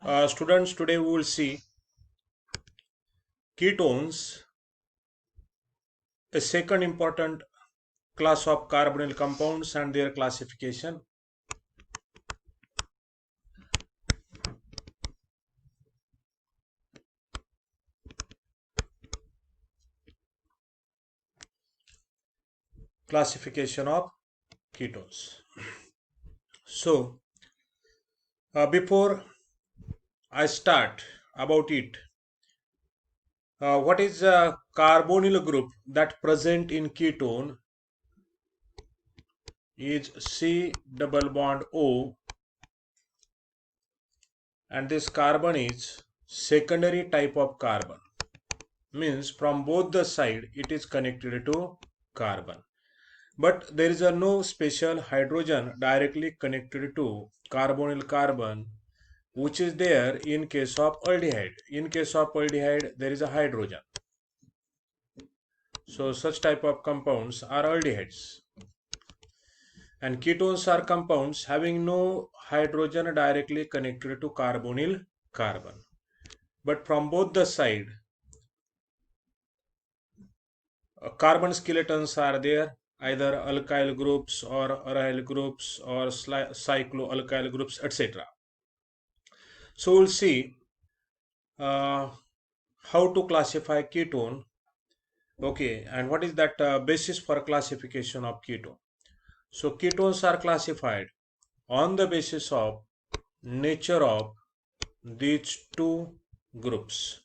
Students, today we will see ketones, a second important class of carbonyl compounds and their classification. Classification of ketones. So, before I start about it, what is a carbonyl group that present in ketone is C double bond O, and this carbon is secondary type of carbon, means from both the side it is connected to carbon, but there is no special hydrogen directly connected to carbonyl carbon, which is there in case of aldehyde. In case of aldehyde there is a hydrogen, so such type of compounds are aldehydes, and ketones are compounds having no hydrogen directly connected to carbonyl carbon, but from both the side carbon skeletons are there, either alkyl groups or aryl groups or cycloalkyl groups, etc. So we'll see how to classify ketone. Okay, and what is that basis for classification of ketone? So ketones are classified on the basis of nature of these two groups.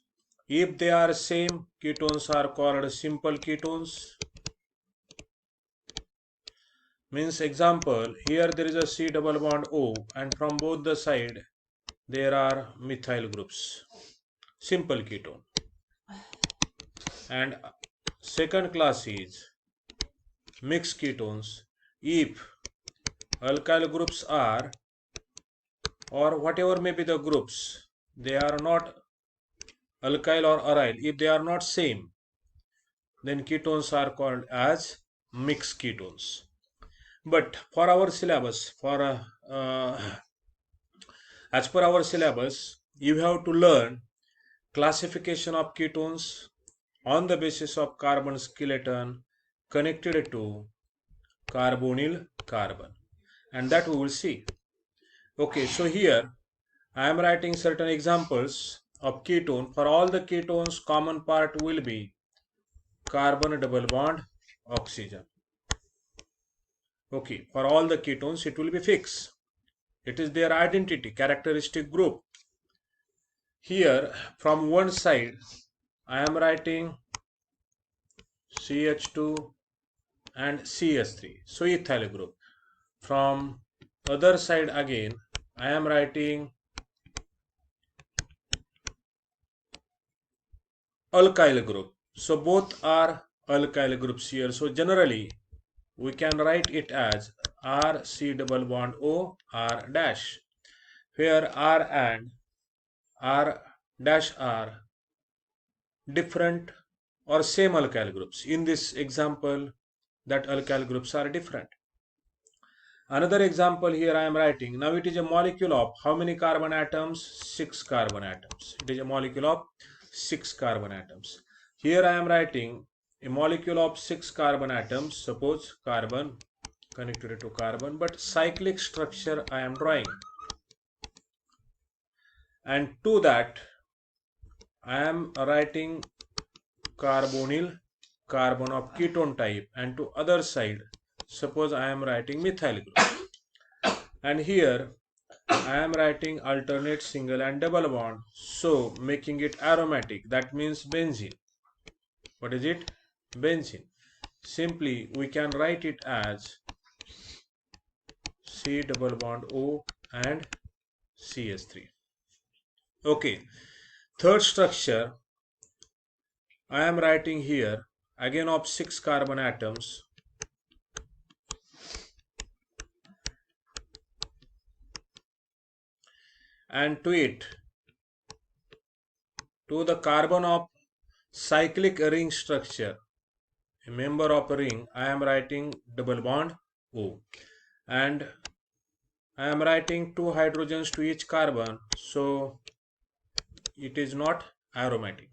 If they are same, ketones are called simple ketones. Means example, here there is a C double bond O, and from both the side there are methyl groups, simple ketone. And second class is mixed ketones. If alkyl groups are, or whatever may be the groups, they are not alkyl or aryl, if they are not same, then ketones are called as mixed ketones. But for our syllabus, as per our syllabus, you have to learn classification of ketones on the basis of carbon skeleton connected to carbonyl carbon, and that we will see. Okay, so here I am writing certain examples of ketone. For all the ketones, common part will be carbon double bond oxygen. Okay, for all the ketones it will be fixed. It is their identity, characteristic group. Here from one side I am writing CH2 and CH3, so ethyl group. From other side again I am writing alkyl group, so both are alkyl groups here. So generally we can write it as R C double bond O R dash, where R and R dash are different or same alkyl groups. In this example, that alkyl groups are different. Another example here I am writing. Now it is a molecule of how many carbon atoms? 6 carbon atoms. It is a molecule of 6 carbon atoms. Here I am writing a molecule of 6 carbon atoms. Suppose carbon connected to carbon, but cyclic structure I am drawing. And to that I am writing carbonyl carbon of ketone type, and to other side suppose I am writing methyl group, and here I am writing alternate single and double bond, so making it aromatic, that means benzene. What is it? Benzene. Simply we can write it as C double bond O and CS3. Okay, third structure I am writing here again of 6 carbon atoms, and to it, to the carbon of cyclic ring structure, a member of a ring, I am writing double bond O, and I am writing 2 hydrogens to each carbon, so it is not aromatic.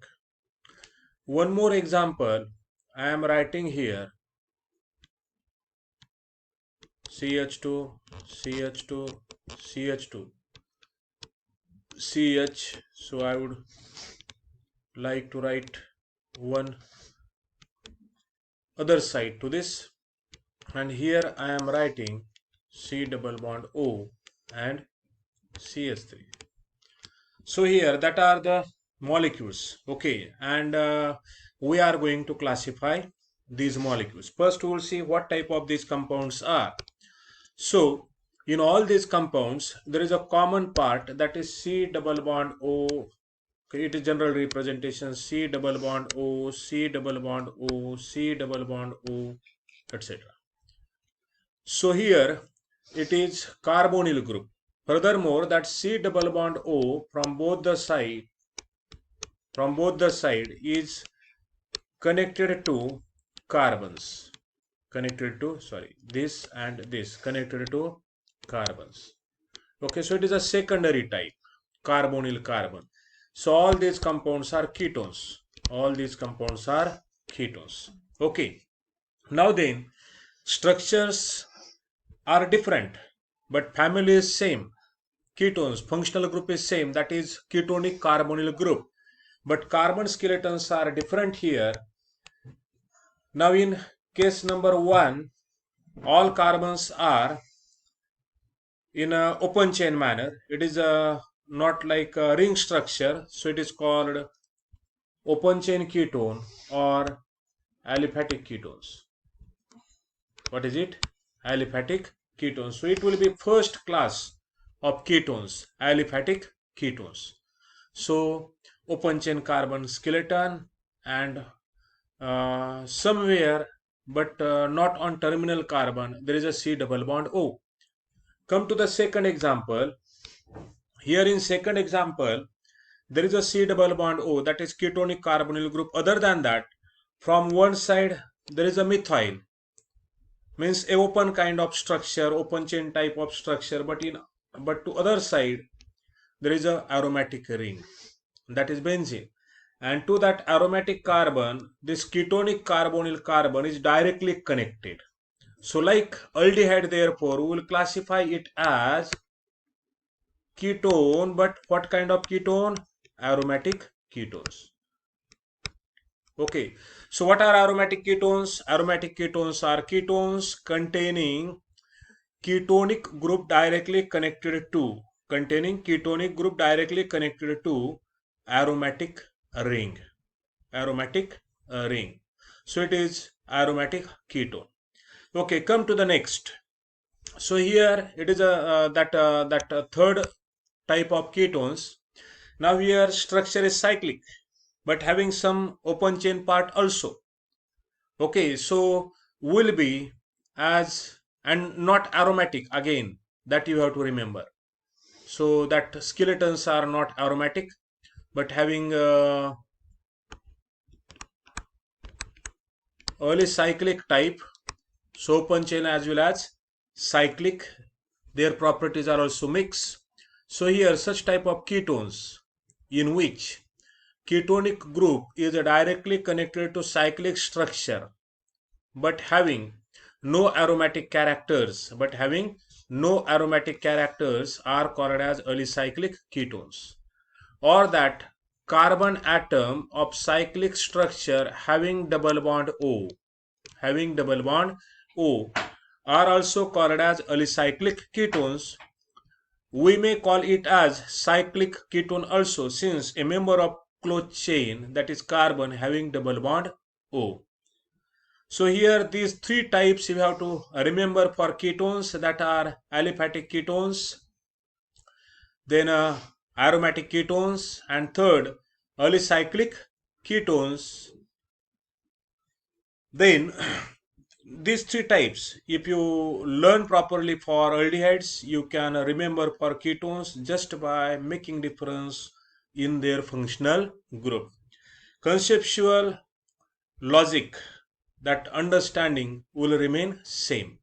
One more example, I am writing here CH2, CH2, CH2, CH. So I would like to write one other side to this, and here I am writing C double bond O and CH3. So here that are the molecules, okay, and we are going to classify these molecules. First we will see what type of these compounds are. So in all these compounds there is a common part, that is C double bond O. It is general representation C double bond O, C double bond O, C double bond O, etc. So here it is carbonyl group. Furthermore, that C double bond O from both the side is connected to carbons. Connected to, this and this connected to carbons. Okay, so it is a secondary type, carbonyl carbon. So all these compounds are ketones. All these compounds are ketones. Okay. Now then, structures are different, but family is same. Ketones, functional group is same, that is ketonic carbonyl group. But carbon skeletons are different here. Now in case number 1, all carbons are in a open chain manner. It is not like a ring structure, so it is called open chain ketone or aliphatic ketones. What is it? Aliphatic ketones. So it will be first class of ketones, aliphatic ketones. So open chain carbon skeleton, and somewhere, but not on terminal carbon, there is a C double bond O. Come to the second example. Here in second example, there is a C double bond O, that is ketonic carbonyl group. Other than that, from one side there is a methyl, means a open kind of structure, open chain type of structure, but to other side there is a aromatic ring, that is benzene. And to that aromatic carbon, this ketonic carbonyl carbon is directly connected. So like aldehyde, therefore we will classify it as ketone, but what kind of ketone? Aromatic ketones. Okay, so what are aromatic ketones? Aromatic ketones are ketones containing ketonic group directly connected to aromatic ring. So it is aromatic ketone. Okay, come to the next. So here it is that third type of ketones. Now here structure is cyclic, but having some open chain part also. Okay, so will be as, and not aromatic again, that you have to remember. So that skeletons are not aromatic, but having early cyclic type, so open chain as well as cyclic, their properties are also mixed. So here such type of ketones in which ketonic group is directly connected to cyclic structure but having no aromatic characters are called as early cyclic ketones. Or that carbon atom of cyclic structure having double bond O are also called as early cyclic ketones. We may call it as cyclic ketone also, since a member of closed chain, that is carbon having double bond O. So here these three types you have to remember for ketones, that are aliphatic ketones, then aromatic ketones, and third early cyclic ketones. Then these three types, if you learn properly for aldehydes, you can remember for ketones just by making difference in their functional group. Conceptual logic, that understanding will remain same.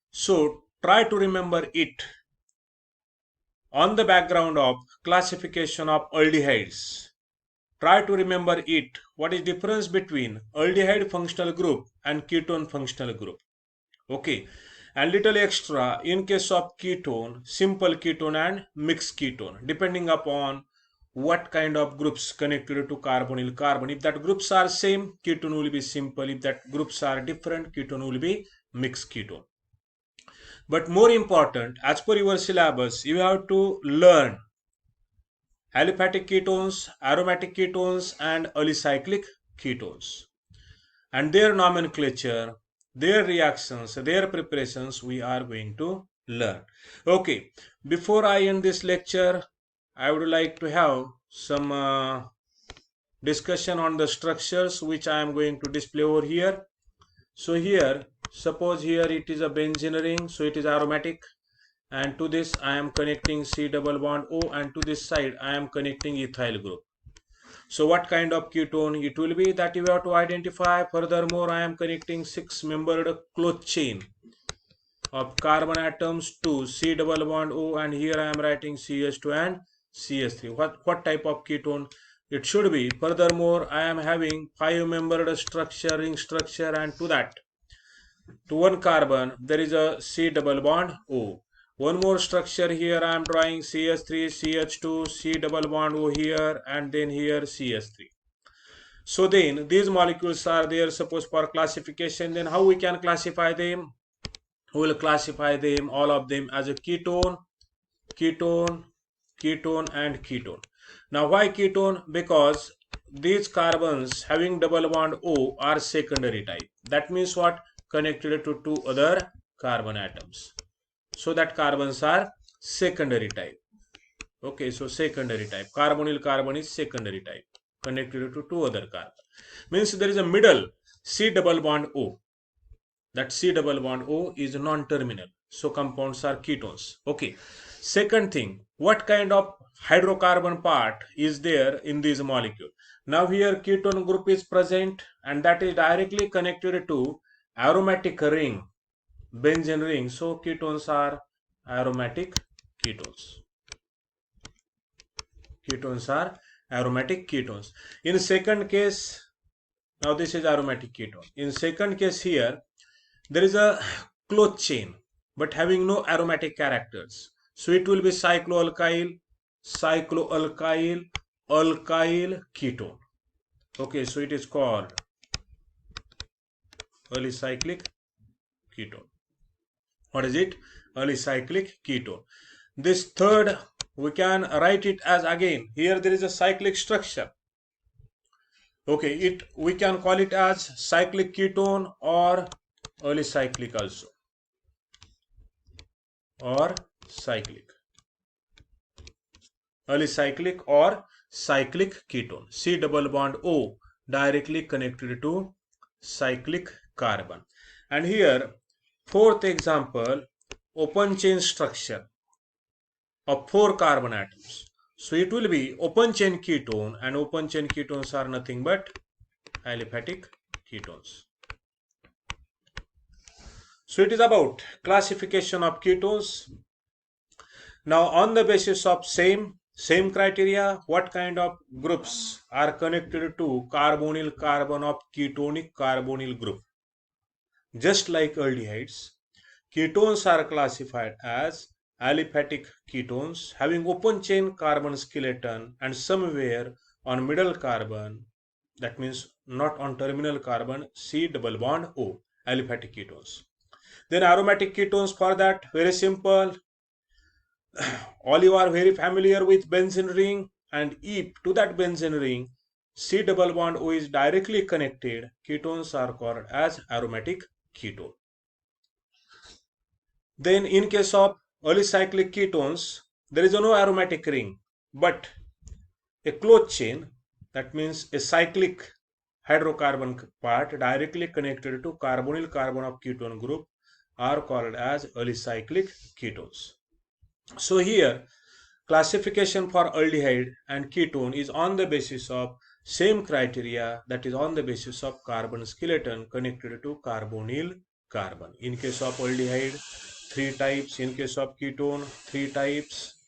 So try to remember it. on the background of classification of aldehydes. Try to remember it. What is difference between aldehyde functional group and ketone functional group? Okay. And little extra in case of ketone, simple ketone and mixed ketone, depending upon what kind of groups connected to carbonyl carbon. If that groups are same, ketone will be simple. If that groups are different, ketone will be mixed ketone. But more important, as per your syllabus, you have to learn aliphatic ketones, aromatic ketones, and alicyclic ketones. And their nomenclature, their reactions, their preparations we are going to learn. Okay, before I end this lecture, I would like to have some discussion on the structures which I am going to display over here. So here, suppose here it is a benzene ring, so it is aromatic, and to this I am connecting C double bond O, and to this side I am connecting ethyl group. So what kind of ketone it will be, that you have to identify. Furthermore, I am connecting 6-membered close chain of carbon atoms to C double bond O, and here I am writing CH2 and CH3. What type of ketone it should be? Furthermore, I am having 5-membered structure, ring structure, and to that, to one carbon there is a C double bond O. One more structure here I am drawing CH3, CH2, C double bond O here, and then here CH3. So then these molecules are there, suppose for classification. Then how we can classify them? We will classify them, all of them, as a ketone, ketone, ketone, and ketone. Now why ketone? Because these carbons having double bond O are secondary type. That means what? Connected to two other carbon atoms. So that carbons are secondary type. Okay, so secondary type. Carbonyl carbon is secondary type, connected to two other carbon. Means there is a middle C double bond O. That C double bond O is non-terminal. So compounds are ketones. Okay. Second thing, what kind of hydrocarbon part is there in this molecule? Now here ketone group is present, and that is directly connected to aromatic ring, benzene ring. So ketones are aromatic ketones. Ketones are aromatic ketones. In second case, now this is aromatic ketone. In second case here, there is a close chain but having no aromatic characters. So it will be cycloalkyl, cycloalkyl, alkyl ketone. Okay, so it is called alicyclic ketone. What is it? Alicyclic ketone. This third, we can write it as, again, here there is a cyclic structure. Okay, we can call it as cyclic ketone or alicyclic also, or cyclic. Alicyclic or cyclic ketone. C double bond O directly connected to cyclic carbon. And here, fourth example, open chain structure of 4 carbon atoms. So it will be open chain ketone, and open chain ketones are nothing but aliphatic ketones. So it is about classification of ketones. Now on the basis of same criteria, what kind of groups are connected to carbonyl carbon of ketonic carbonyl group? Just like aldehydes, ketones are classified as aliphatic ketones having open chain carbon skeleton and somewhere on middle carbon, that means not on terminal carbon, C double bond O, aliphatic ketones. Then aromatic ketones, for that, very simple. All you are very familiar with benzene ring, and if to that benzene ring C double bond O is directly connected, ketones are called as aromatic ketone. Then in case of alicyclic ketones, there is no aromatic ring but a close chain, that means a cyclic hydrocarbon part directly connected to carbonyl carbon of ketone group are called as alicyclic ketones. So here classification for aldehyde and ketone is on the basis of same criteria, that is on the basis of carbon skeleton connected to carbonyl carbon. In case of aldehyde, 3 types. In case of ketone, 3 types.